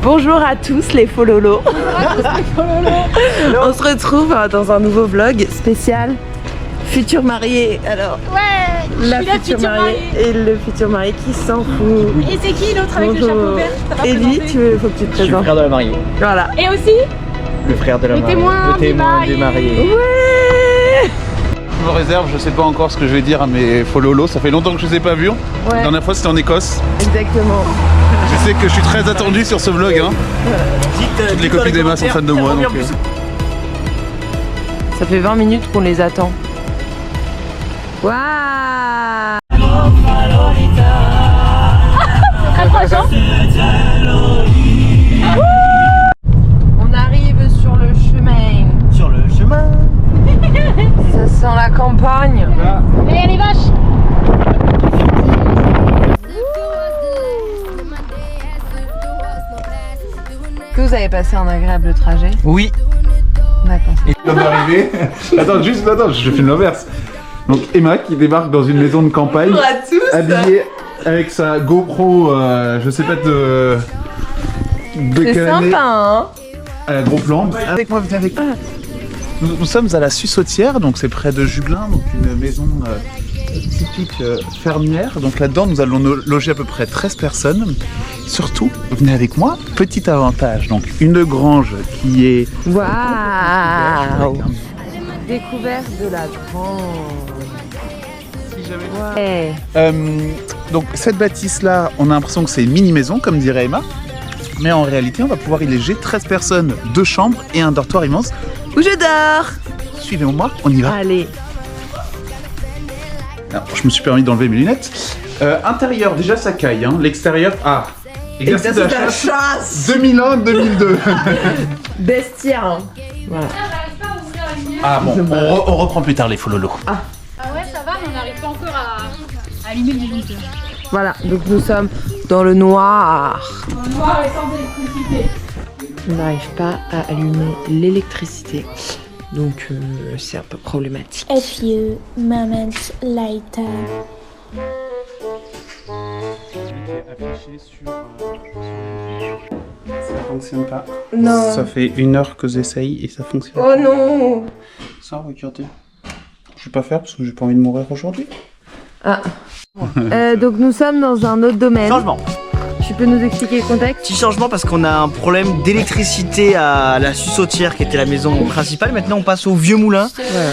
Bonjour à tous les fololos. On se retrouve dans un nouveau vlog spécial futur marié. Alors, la future mariée et le futur marié qui s'en fout. Et c'est qui l'autre avec le chapeau vert? Ellie, faut que tu te Je suis le présentes. frère de la mariée. Voilà. Et aussi Le frère de la mariée. témoin Le témoin du du marié. Ouais. Je me réserve, je sais pas encore ce que je vais dire à mes fololos, ça fait longtemps que je les ai pas vus. La dernière fois c'était en Écosse. Exactement. Je sais que je suis très attendu sur ce vlog. Hein. Toutes les copines d'Emma sont fans de moi. Donc, Ça fait 20 minutes qu'on les attend. Waouh. approchant. On arrive sur le chemin. Sur le chemin. Ça sent la campagne. Et il y a les vaches. Est-ce que vous avez passé un agréable trajet? Oui. D'accord. il vient d'arriver. Attends, je filme l'inverse. Donc Emma qui débarque dans une maison de campagne, Bonjour à tous. habillée avec sa GoPro, je sais pas de C'est quelle année, sympa, hein? à la gros plan. Avec moi, viens avec moi. Nous sommes à la Sussautière, donc c'est près de Jublin, donc une maison typique fermière. Donc là-dedans, nous allons loger à peu près 13 personnes. Surtout, venez avec moi, petit avantage, donc une grange qui est... Waouh! Découverte de la grange. Ouais. Donc cette bâtisse-là, on a l'impression que c'est une mini-maison, comme dirait Emma. Mais en réalité, on va pouvoir y loger 13 personnes, 2 chambres et un dortoir immense. Où je dors? Suivez-moi, on y va. Allez. Alors, je me suis permis d'enlever mes lunettes. Intérieur, déjà ça caille. Hein. L'extérieur, exercice de la chasse 2001-2002. Bestiaire. Hein. Voilà. Ah bon, on reprend plus tard les fololos. Ah ouais, ça va, mais on n'arrive pas encore à allumer le disjoncteur. Voilà, donc nous sommes dans le noir. Dans le noir et sans électricité. On n'arrive pas à allumer l'électricité. Donc c'est un peu problématique. A few moments later. Ça fonctionne pas. Non. Ça fait 1 heure que j'essaye et ça fonctionne. Oh non. Ça, regardez. Je vais pas faire parce que j'ai pas envie de mourir aujourd'hui. Ah. Donc nous sommes dans un autre domaine. Changement. Tu peux nous expliquer le contexte? Petit changement parce qu'on a un problème d'électricité à la Sussautière qui était la maison principale. Maintenant on passe au Vieux Moulin. Voilà.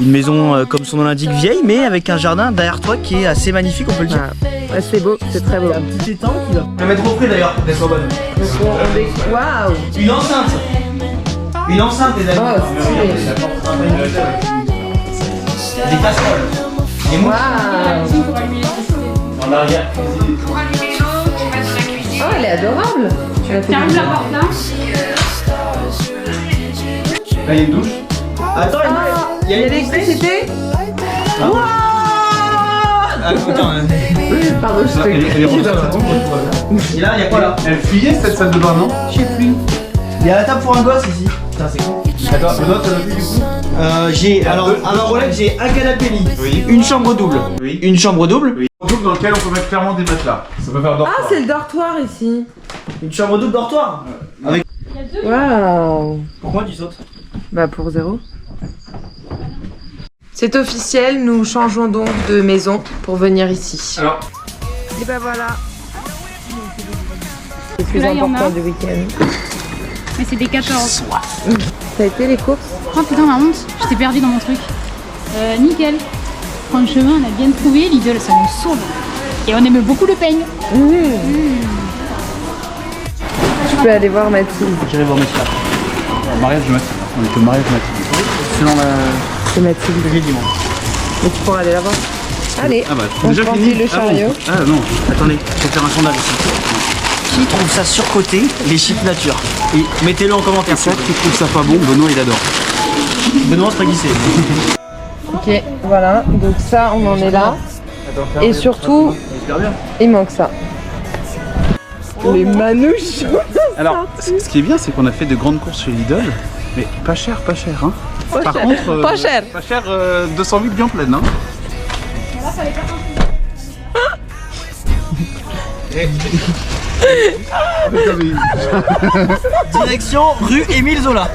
Une maison comme son nom l'indique vieille mais avec un jardin derrière toi qui est assez magnifique, on peut le dire. Ouais, c'est beau, c'est très beau. Un petit étang qui va. Je vais mettre au prix d'ailleurs pour qu'elle soit bonne. Waouh. Une enceinte. Une enceinte des amis. Oh, stylé. Des casseroles. Des mouches. Waouh. En arrière. Oh, elle est adorable. Tu l'as fait Ferme la porte là. Là, il y a une douche. Attends, il y a l'électricité. Attends. Pardon, je te Elle est rentrée. Et là, il y a quoi là? Elle fuyait cette salle de bain, non? Je sais plus. Il y a la table pour un gosse ici. Putain, c'est con. D'accord, le nôtre, ça va plus du coup. J'ai alors à ma relève j'ai un canapé lit, Oui. une chambre double, Oui. une chambre double, Oui. Un double dans lequel on peut mettre clairement des matelas. Ça peut faire dortoir. Ah, c'est le dortoir ici. une chambre double dortoir. Waouh. Pourquoi tu sautes? Bah pour 0. C'est officiel, nous changeons donc de maison pour venir ici. Alors, Et bah voilà. Le plus là, il y en important a. du week-end. Mais c'est des 14. Ça a été les courses? Oh putain, la honte, j'étais perdue dans mon truc. Nickel. Franchement, on a bien trouvé. Lidl, ça nous sauve. Et on aime beaucoup le peigne. Tu peux aller voir Mathilde. J'irai voir Mathilde. mariage de Mathilde. On est au mariage de Mathilde. Selon la... C'est Mathilde. j'ai dimanche. Mais tu pourras aller la voir. Allez, Ah bah, on remplit le Ah bon. chariot. Ah non. Attendez, je vais faire un sondage ici. Qui trouve ça surcoté, les chips nature? Et mettez-le en commentaire. Ça, qui trouve ça pas bon, Benoît il adore. Benoît, c'est pas glissé. Ok, voilà. Donc ça, on en est là. Et surtout, il manque ça. Les manouches. Alors, ce qui est bien, c'est qu'on a fait de grandes courses chez Lidl, mais pas cher, hein. Par cher. contre, Pas cher. Pas cher, 208 bien pleines, hein. Direction rue Émile Zola.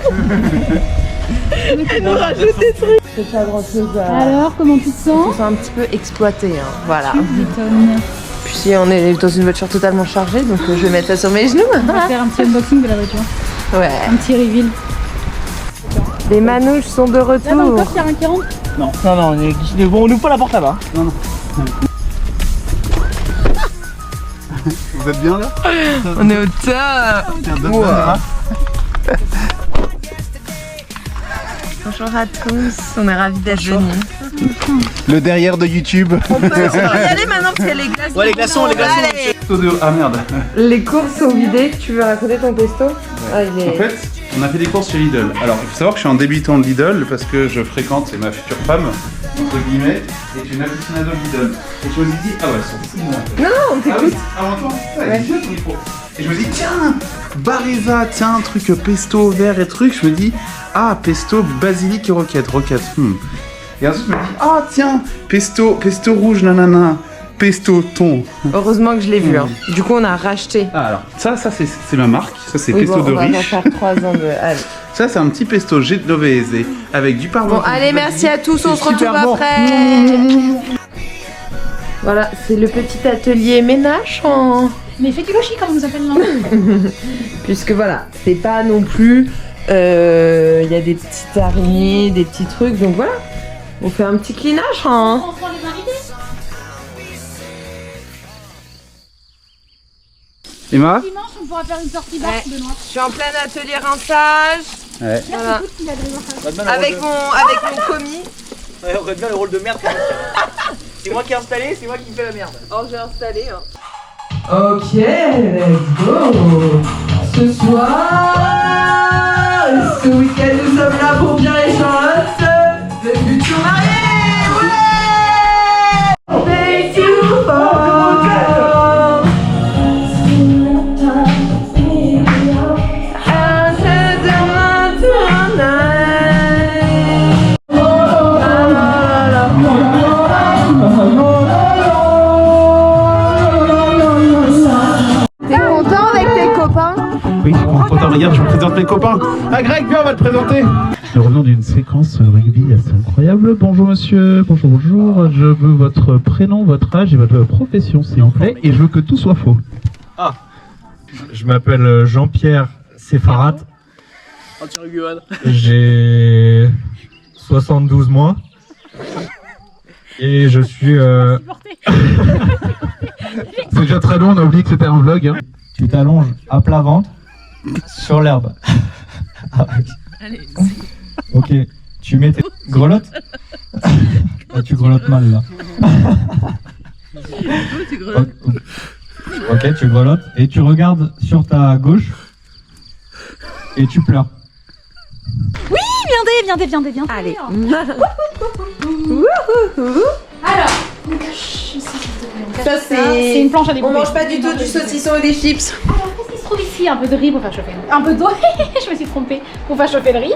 Elle nous rajoute des trucs. C'est pas grand chose à... Alors, comment tu te sens? On se sent un petit peu exploité, hein. Voilà. Tu m'étonnes. Puis on est dans une voiture totalement chargée, donc je vais mettre ça sur mes genoux. On va faire un petit unboxing de la voiture. Ouais. Un petit reveal. Les manouches sont de Là, dans le retour. coffre, il y a un qui rentre. Non, on ouvre pas la porte là-bas. Vous êtes bien là? On est au top. Tiens, donne-moi un. Bonjour à tous, on est ravis d'être venus. Le derrière de YouTube. On peut y aller maintenant parce qu'il y a les glaçons. Ouais, les glaçons, les glaçons. Allez. Ah merde. Les courses sont vidées, tu veux raconter ton pesto? Ah, il est... En fait, on a fait des courses chez Lidl. Alors, il faut savoir que je suis un débutant de Lidl parce que je fréquente, c'est ma future femme, entre guillemets, est une aficionado de Lidl. Et je me suis dit, ah ouais, elles sont fous de moi. Non, on t'écoute. Avant toi, ouais. Ton micro. Et je me dis, tiens, Bareza, tiens, un truc pesto vert et truc. Je me dis, ah, pesto, basilic et roquette. Et ensuite, je me dis, ah, tiens, pesto rouge, nanana. Pesto thon. Heureusement que je l'ai vu. Hein. Du coup, on a racheté. Ah, alors, ça c'est ma marque. Ça, c'est Oui, pesto bon, de on va riche. faire 3 ans de... Allez. Ça, c'est un petit pesto genovese avec du parmesan. Bon, allez, merci à tous, on se retrouve super bon. après. Voilà, c'est le petit atelier ménage en... Mais fais du lochi, comme on nous appelle là. Puisque voilà, c'est pas non plus... Il y a des petites araignées, des petits trucs, donc voilà. On fait un petit cleanage, hein. On prend les invités. Emma? Dimanche, on pourra faire une sortie basse, Ouais. Benoît. Je suis en plein atelier rinçage. Ouais. Voilà. Écoute, il a de la Avec mon commis. Ouais, on aurait bien le rôle de merde. C'est moi qui ai installé, c'est moi qui fais la merde. Oh, j'ai installé. Hein. Ok, let's go. Ce soir, ce week-end, nous sommes là pour Pierre et Charlotte, le futur marié. Ouais. Thank you for... Oui, regarde, je vous présente mes copains. Ah Greg, viens, on va te présenter. Nous revenons d'une séquence rugby assez incroyable. Bonjour monsieur, bonjour. Je veux votre prénom, votre âge et votre profession s'il vous plaît. Et je veux que tout soit faux. Ah, je m'appelle Jean-Pierre Sepharat. J'ai 72 mois. Et je suis... C'est déjà très long, on a oublié que c'était un vlog. Hein. Tu t'allonges à plat ventre sur l'herbe. Ah, allez. Ok, tu mets tes grelottes. Ah, tu grelottes mal là. Ok, tu grelottes et tu regardes sur ta gauche et tu pleures. Oui, viendez. Allez. Alors, Ça c'est une planche à découper. On mange pas du tout du saucisson et des chips. Alors, qu'est-ce qui se trouve ici? Un peu de riz pour faire chauffer. Un peu d'eau, je me suis trompée, pour faire chauffer le riz.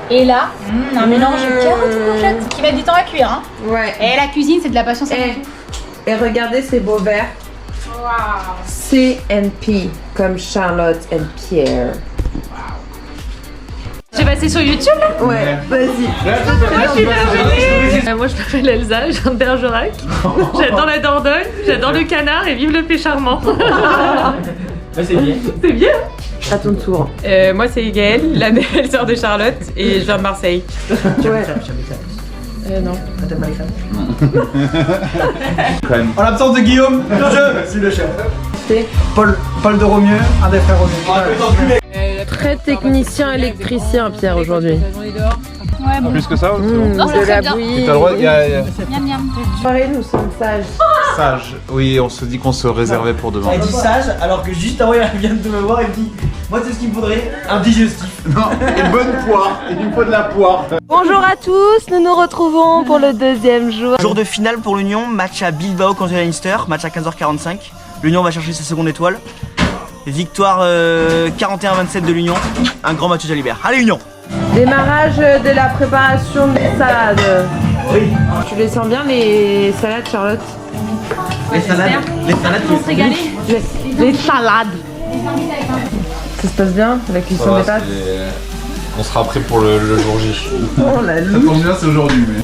Et là, un mélange de carottes et courgettes qui met du temps à cuire. Hein. Ouais. Et la cuisine, c'est de la patience. Et regardez ces beaux verres. Waouh. C&P, comme Charlotte et Pierre. Je vais passer sur YouTube là. Ouais, vas-y. Moi je m'appelle Elsa, je viens de Bergerac. J'adore la Dordogne, j'adore le canard et vive le fait charmant. C'est bien. C'est bien. À ton tour. Moi c'est Gaëlle, la belle-sœur de Charlotte et je viens de Marseille. Ouais. Non. T'aimes pas les femmes? Quand même. En l'absence de Guillaume, je le chef. C'est Paul de Romieux, un des frères Romieux. très technicien électricien Pierre aujourd'hui. Ouais, bon. Plus que ça aussi. De la bouillie. T'as le droit, il y a Miam miam. Soirée, nous sommes sages. sage. Oui, on se dit qu'on se réservait pour demain. Elle dit sage alors que juste avant elle vient de me voir et me dit moi c'est ce qu'il me faudrait, un digestif. Non, une bonne poire. Il me faut de la poire. Bonjour à tous, nous nous retrouvons pour le deuxième jour. Jour de finale pour l'Union, match à Bilbao contre Leinster, match à 15h45. L'Union va chercher sa seconde étoile. Victoire 41-27 de l'Union, un grand match à Jalibert. Allez Union! Démarrage de la préparation des salades. Oui. Tu les sens bien les salades Charlotte? Les salades. Les salades. On se régaler. Les salades. Ça se passe bien, la cuisson des pâtes. On sera prêt pour le jour J. Oh la Ça louche. tombe bien, c'est aujourd'hui. Mais...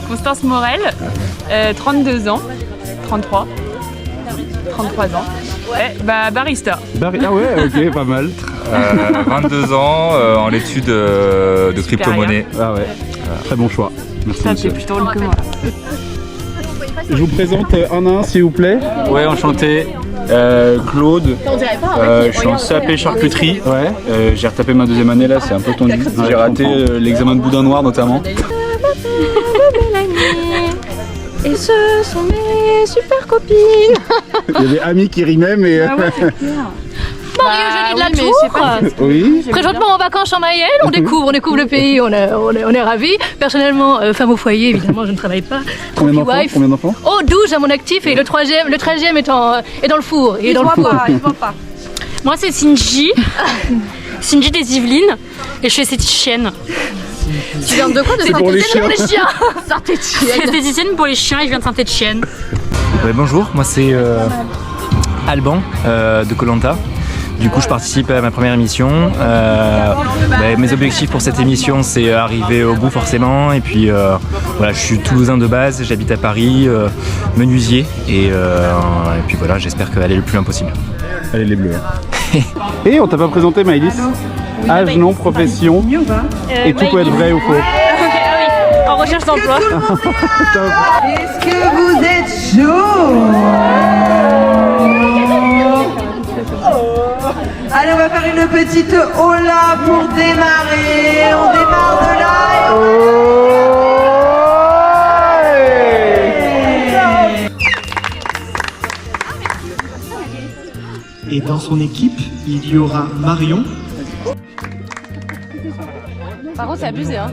Constance Morel, 32 ans, 33 ans. Ouais, bah barista. Ah ouais, ok, pas mal. 22 ans, en études de crypto-monnaie. Ah ouais, très bon choix. Merci Ça monsieur. fait plutôt drôle que moi. Je vous présente un à un s'il vous plaît. Ouais, enchanté. Claude, je suis en CAP charcuterie. Ouais. J'ai retapé ma deuxième année là, c'est un peu tendu. J'ai raté l'examen de boudin noir notamment. Et ce sont mes super copines. Il y avait Ami qui rimait mais... Mario Jolie de la Tour. Oui. Présente-moi en vacances en Mayenne, on découvre le pays, on est ravis. Personnellement, femme au foyer, évidemment, je ne travaille pas. Combien Trophy wife. d'enfants? Oh, 12 à mon actif et le 13e est dans le four. Il voit pas. Moi, c'est Cindy. Cindy des Yvelines. Et je suis esthéticienne. Tu viens de quoi de C'est pour les chiens. Pour les chiens. Saint-Étienne. Je suis esthéticienne pour les chiens et je viens de Saint-Étienne. Bonjour, moi c'est Alban de Koh Lanta. Du coup, je participe à ma première émission. Mes objectifs pour cette émission, c'est arriver au bout forcément. Et puis, voilà, je suis toulousain de base, j'habite à Paris, menuisier. Et puis voilà, j'espère aller le plus loin possible. Allez les bleus. Et on t'a pas présenté Maëlys? Âge, nom, profession. Et tout peut être vrai ou faux. En recherche d'emploi. Est-ce que vous êtes chaud? Allez, on va faire une petite hola pour démarrer. On démarre de là. Et dans son équipe, il y aura Marion. Par contre, c'est abusé, hein.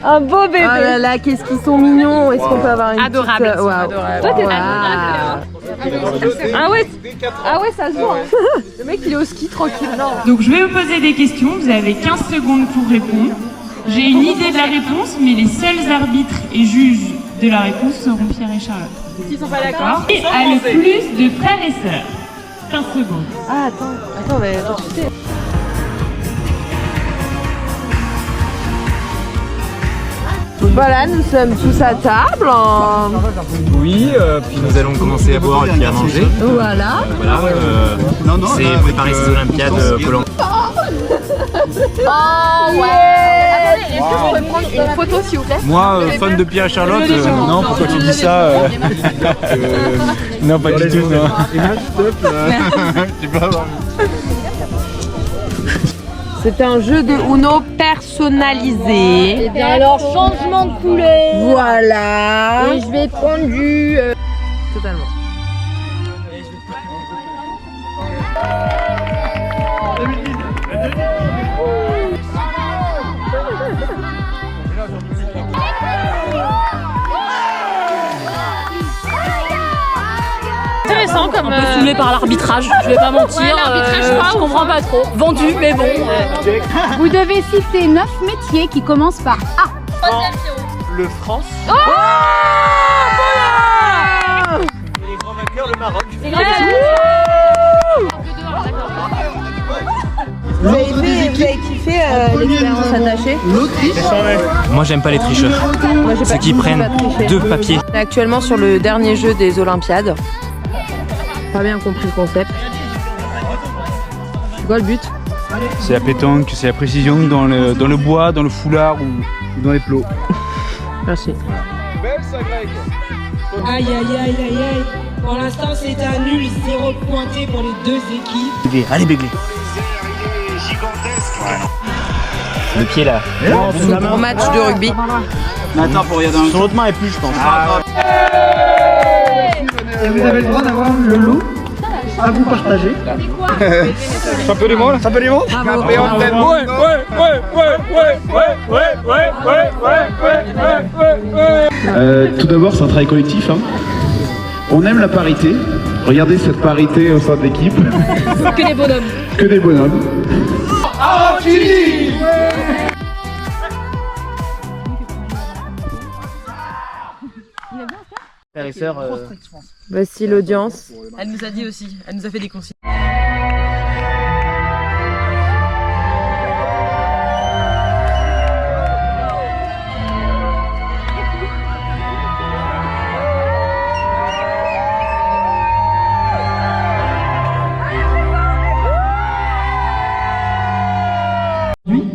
Un beau bébé. Oh là là, qu'est-ce qu'ils sont mignons. Est-ce qu'on peut avoir une Adorable. petite... Waouh. Toi, t'es Ah ouais, ça se voit. Hein. Le mec, il est au ski tranquille. Non. Donc je vais vous poser des questions, vous avez 15 secondes pour répondre. J'ai une idée de la réponse, mais les seuls arbitres et juges de la réponse seront Pierre et Charlotte. S'ils sont pas d'accord. Et a le plus de frères et sœurs? 15 secondes. Ah, attends, mais attends, tu sais. Voilà, nous sommes tous à table. Oui, puis nous allons commencer à boire et puis à manger. Voilà. Voilà, c'est préparer ces Olympiades Koh Lanta. Oh ouais. Attendez, est-ce que vous pouvez prendre une photo s'il vous plaît? Moi, fan de Pierre et Charlotte, non, pourquoi tu dis ça Non, pas du tout, non. Image top. Tu peux avoir... C'est un jeu de Uno personnalisé. Et bien alors, changement de couleur. Voilà. Et je vais prendre du... Totalement. Intéressant comme... Un peu saoulé par l'arbitrage, je vais pas mentir. Ouais, l'arbitrage, je comprends pas trop. Vendu, mais bon. Vous devez citer 9 métiers qui commencent par A. Le France. Oh Et les grands vainqueurs, le Maroc. Vous avez kiffé l'expérience attachée? Moi, j'aime pas les tricheurs. Moi, j'ai pas Ceux qui kiffé, prennent pas triché. 2 papiers. On est actuellement sur le dernier jeu des Olympiades. Pas bien compris le concept. C'est quoi le but? C'est la pétanque, c'est la précision dans le bois, dans le foulard ou dans les plots. Merci. Aïe aïe aïe aïe aïe. Pour l'instant c'est un nul, 0 pointé pour les deux équipes. Allez, Béglé. Le pied là. C'est un gros match de rugby. Attends, pour regarder Son autre main est plus, je pense. Et vous avez le droit d'avoir le lot à vous partager. Ça peut les mots là? Ça peut les mots? Tout d'abord, c'est un travail collectif. Hein. On aime la parité Regardez cette parité au sein de l'équipe. Que des bonhommes. Que des bonhommes. Arachidi. Frères et sœurs. Voici l'audience. Elle nous a dit aussi, elle nous a fait des consignes.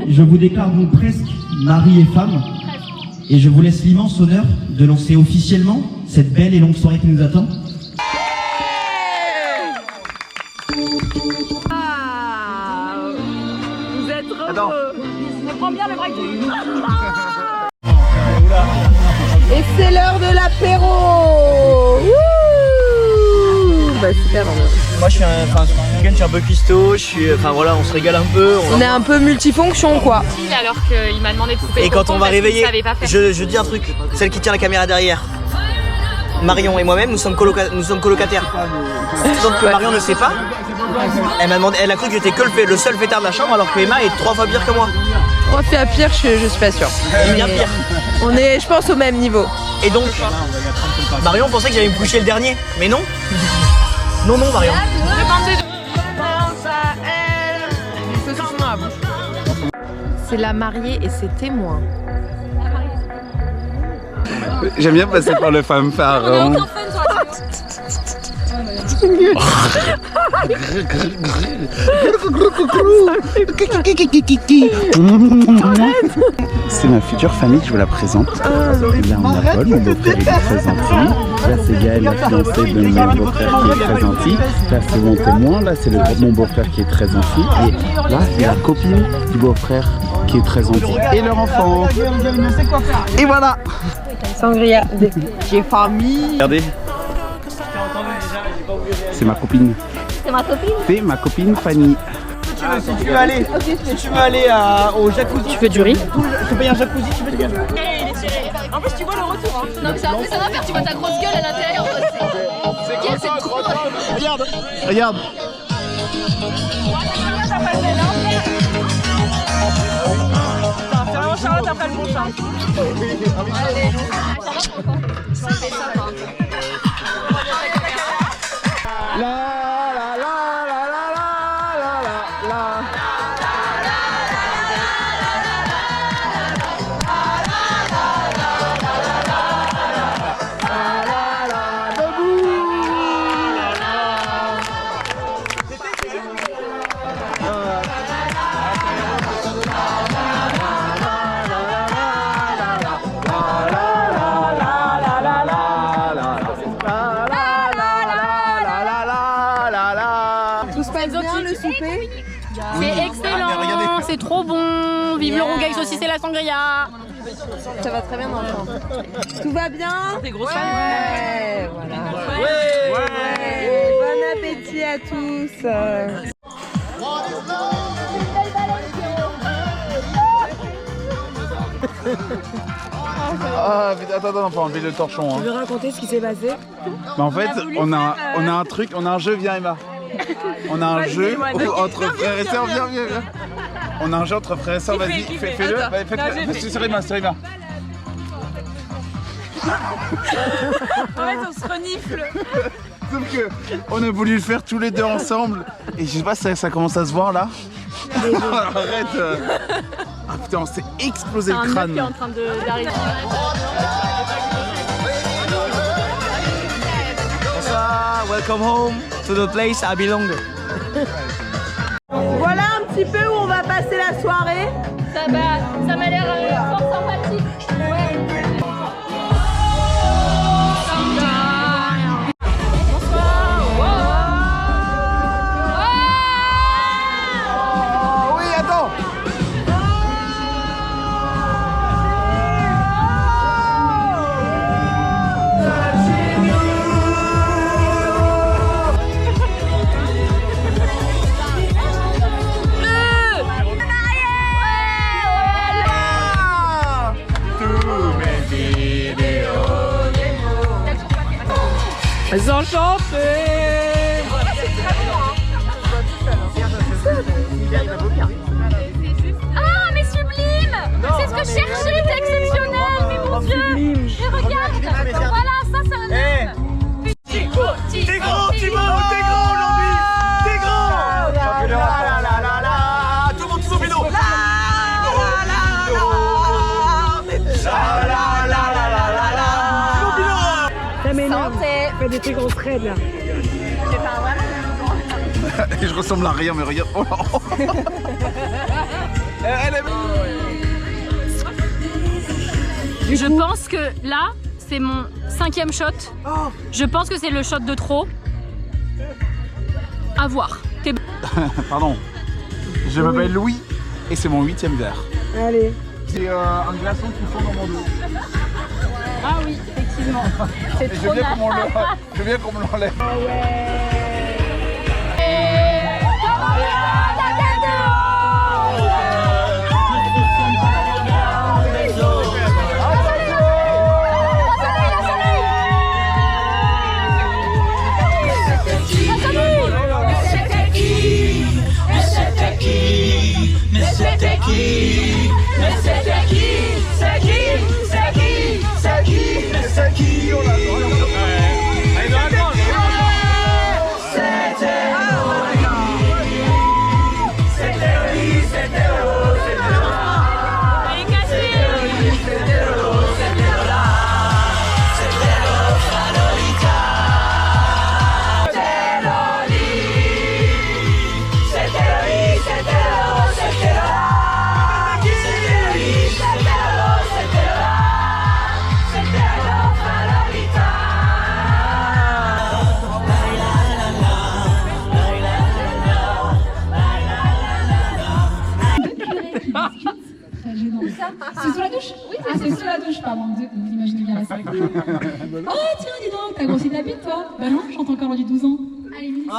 Je vous déclare donc presque mari et femme, et je vous laisse l'immense honneur de lancer officiellement cette belle et longue soirée qui nous attend. Vous êtes trop Attends. Je prends bien le break. Et c'est l'heure de l'apéro. Bah super. Moi je suis un peu cuistot, enfin voilà, on se régale un peu. On est un peu multifonction quoi. alors qu'il m'a demandé de couper. Et quand on va réveiller, pas faire. je dis un truc, celle qui tient la caméra derrière, Marion et moi-même, nous sommes colocataires. Donc que Marion ne sait pas. Elle a cru que j'étais que le seul fêtard de la chambre, alors que Emma est 3 fois pire que moi. 3 fois pire, je suis pas sûre. Bien pire. On est, je pense, au même niveau. Et donc, Marion pensait que j'allais me coucher le dernier, mais non. Non, Marion. C'est la mariée et ses témoins. J'aime bien passer par le fanfaron. C'est ma future famille, je vous la présente. Là on a Paul, mon beau-frère il est très gentil. Là c'est Gaël, la fiancée de mon beau-frère qui est très gentil. Là c'est mon témoin, là c'est mon beau-frère qui est très gentil. Et là c'est la copine du beau-frère qui est très gentil. Et leur enfant. Et voilà. Sangria, j'ai famille. Regardez. C'est ma copine. C'est ma copine. C'est ma copine Fanny. Si tu veux aller, au jacuzzi, Tu veux du riz? je te paye un jacuzzi, tu veux du riz. En plus tu vois le retour. Non mais c'est impressionnant faire, tu vois ta grosse gueule à l'intérieur. C'est trop. Regarde. Regarde. C'est vraiment Charlotte après le bon chat. Tout se passe bien le souper? C'est excellent, c'est trop bon. Vive le rougail saucisse et la sangria. Ça va très bien d'entendre. Tout va bien? Des grosses Ouais, voilà. Ouais. Bon appétit à tous. Ah putain, attends, on peut enlever le torchon. Tu veux raconter ce qui s'est passé? Bah en fait, on a un truc, on a un jeu, viens Emma. On a un jeu entre frères et sœurs, viens. On a un jeu entre frères et sœurs, vas-y, fais-le. Fais-le sur Emma. En fait, on se renifle. Sauf que on a voulu le faire tous les deux ensemble. Et je sais pas, ça commence à se voir là. Arrête. Ah putain, on s'est explosé le crâne. Qui est en train d'arriver. Bonsoir, welcome home to the place I belong. Voilà un petit peu où on va passer la soirée. Ça m'a l'air fort sympathique. Oui, attends. Enchanté. fait qu'on se raide là. Et je ressemble à rien, mais regarde. Oh non. Elle est... Je pense que là, c'est mon 5e shot. Je pense que c'est le shot de trop. À voir. Pardon. Je m'appelle Louis et c'est mon 8e verre. Allez. C'est un glaçon qui fond dans mon dos. Ah oui, effectivement. C'est Et trop je veux bien qu'on me l'enlève. C'est sous la douche? Oui, c'est sous la douche, pardon. Vous imaginez bien la scène. Oh, tiens, dis donc, t'as grossi ta bite, toi? Bah non, je chante encore l'heure du 12 ans. Allez, vite.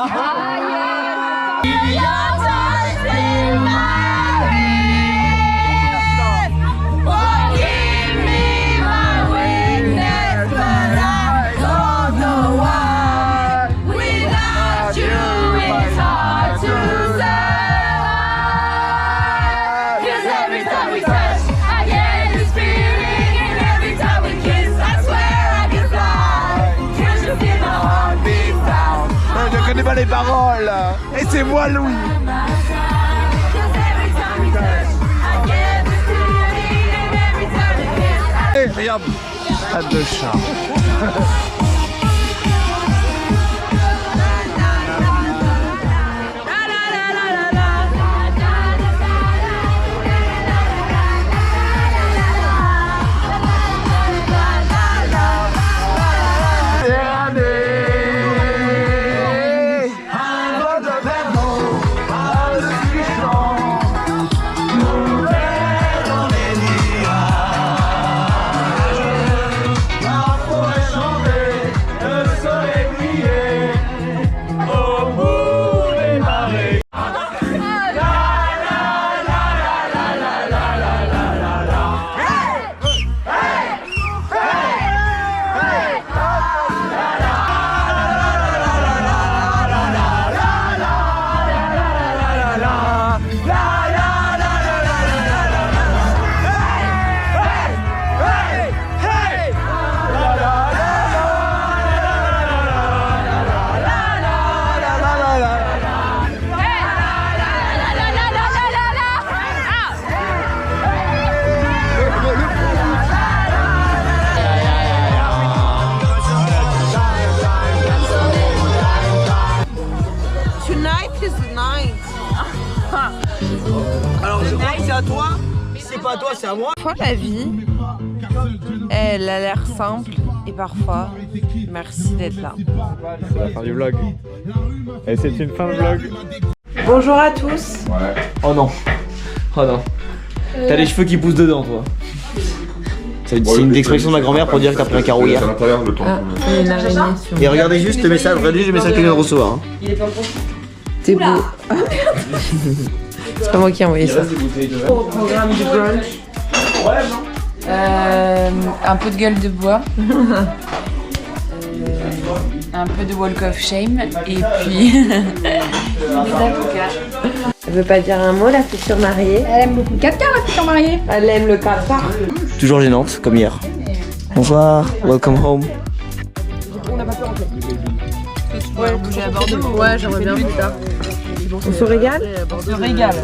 Je connais pas les paroles. Et c'est moi Louis. Et regarde, pas de chat. Alors je crois que c'est à toi, si c'est pas à toi, c'est à moi. Parfois la vie, elle a l'air simple et parfois, merci d'être là. C'est la fin du vlog. Et c'est une fin de vlog. Bonjour à tous. Oh non. Oh non. T'as les cheveux qui poussent dedans, toi. C'est une expression de ma grand-mère pour dire que t'as pris un carreau hier. Et regardez juste le message, regardez juste le message que je viens de recevoir. Hein. T'es beau. Ah merde. C'est pas moi qui ai envoyé ça. Au programme du brunch. Un peu de gueule de bois. Un peu de walk of shame. Et puis... Elle veut pas dire un mot, la future mariée. Elle aime beaucoup le 4K, la future mariée. Elle aime le 4K. Toujours gênante, comme hier. Bonsoir, welcome home. On n'a pas peur en fait. Ouais, bouger à Bordeaux. Ouais, j'aimerais bien plus tard. On se régale? On se régale.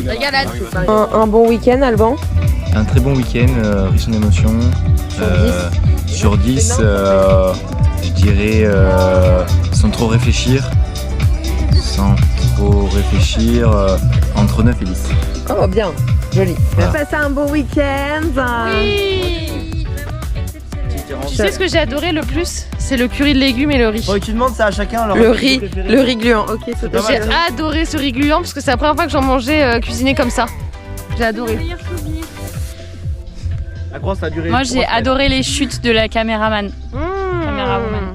Régalade. Un bon week-end, Alban? Un très bon week-end, riche en émotions. Sur 10, Je dirais sans trop réfléchir. Entre 9 et 10. Oh bien, joli. On va passer un beau week-end. Oui. Tu sais ce que j'ai adoré le plus? C'est le curry de légumes et le riz. Bon, tu demandes ça à chacun. Alors le riz gluant. Ok, c'est pas J'ai mal. adoré ce riz gluant parce que c'est la première fois que j'en mangeais cuisiné comme ça. J'ai adoré. La croix, ça a duré. Moi j'ai adoré les chutes de la caméraman. Camérawoman.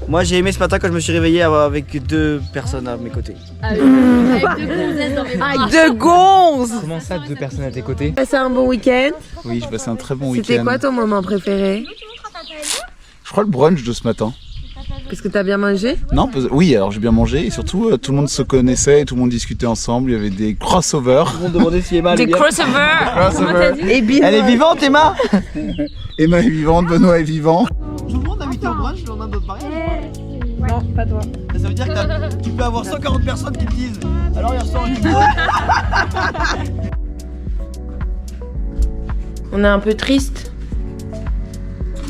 Moi j'ai aimé ce matin quand je me suis réveillé avec 2 personnes à mes côtés. Avec 2 gonzes. Comment ça, 2 personnes à tes côtés? Passer un bon week-end. Oui, je passais un très bon week-end. C'était quoi ton moment préféré? Je crois le brunch de ce matin. Parce que t'as bien mangé? Non, oui, alors j'ai bien mangé et surtout tout le monde se connaissait, tout le monde discutait ensemble, il y avait des crossovers. Tout le monde demandait si Emma allait Des bien. crossovers. Et Elle est vivante, Emma. Emma est vivante, Benoît est vivant. Tout le monde a 8 au brunch, on a d'autres mariages. Non, pas toi. Ça veut dire que tu peux avoir 140 personnes qui te disent alors hier soir On est un peu triste.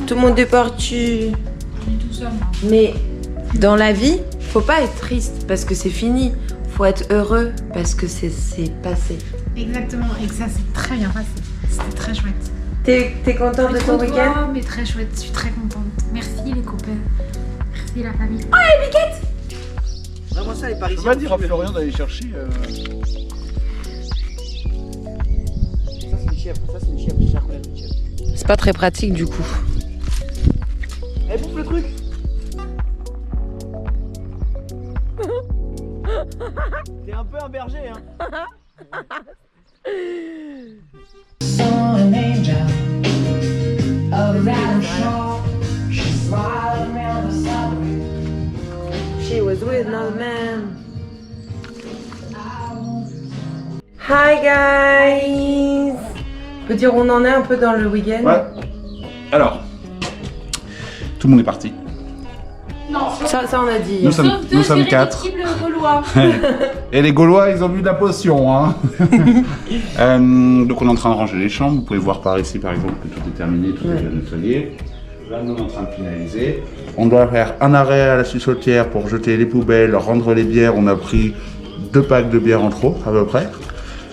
Tout le monde est parti. Mais dans la vie, faut pas être triste parce que c'est fini. Faut être heureux parce que c'est passé. Exactement, et que ça s'est très bien passé. C'était très chouette. T'es contente de ton week-end? Mais très chouette, je suis très contente. Merci les copains. Merci la famille. Oh les biquettes! Vraiment ça les Je Parisiens. peux pas dire à Florian d'aller chercher. Ça c'est une chèvre, j'ai cher combien de chèvre. C'est pas très pratique du coup. Elle bouffe le truc. T'es un peu un berger hein. She was with no man. Hi guys. On peut dire où on en est un peu dans le week-end? Ouais. Alors, tout le monde est parti. Ça on a dit. Nous sommes 4. Et les Gaulois, ils ont bu de la potion. Hein. Donc on est en train de ranger les chambres. Vous pouvez voir par ici, par exemple, que tout est terminé, tout est déjà nettoyé. Là, nous, on est en train de finaliser. On doit faire un arrêt à la suceautière pour jeter les poubelles, rendre les bières. On a pris 2 packs de bière en trop, à peu près.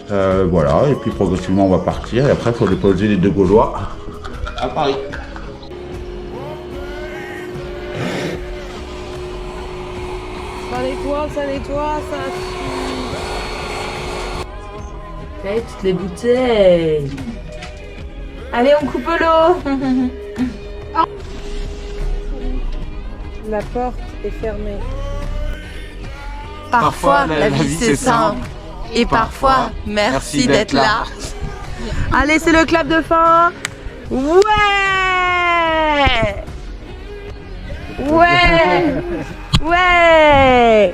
Voilà, et puis progressivement, on va partir. Et après, il faut déposer les 2 Gaulois à Paris. Ça nettoie, ça... Allez, toutes les bouteilles. Allez, on coupe l'eau. La porte est fermée. Parfois, la vie c'est simple. Et parfois, merci d'être là. Allez, c'est le clap de fin. Ouais! Ouais! Ouais!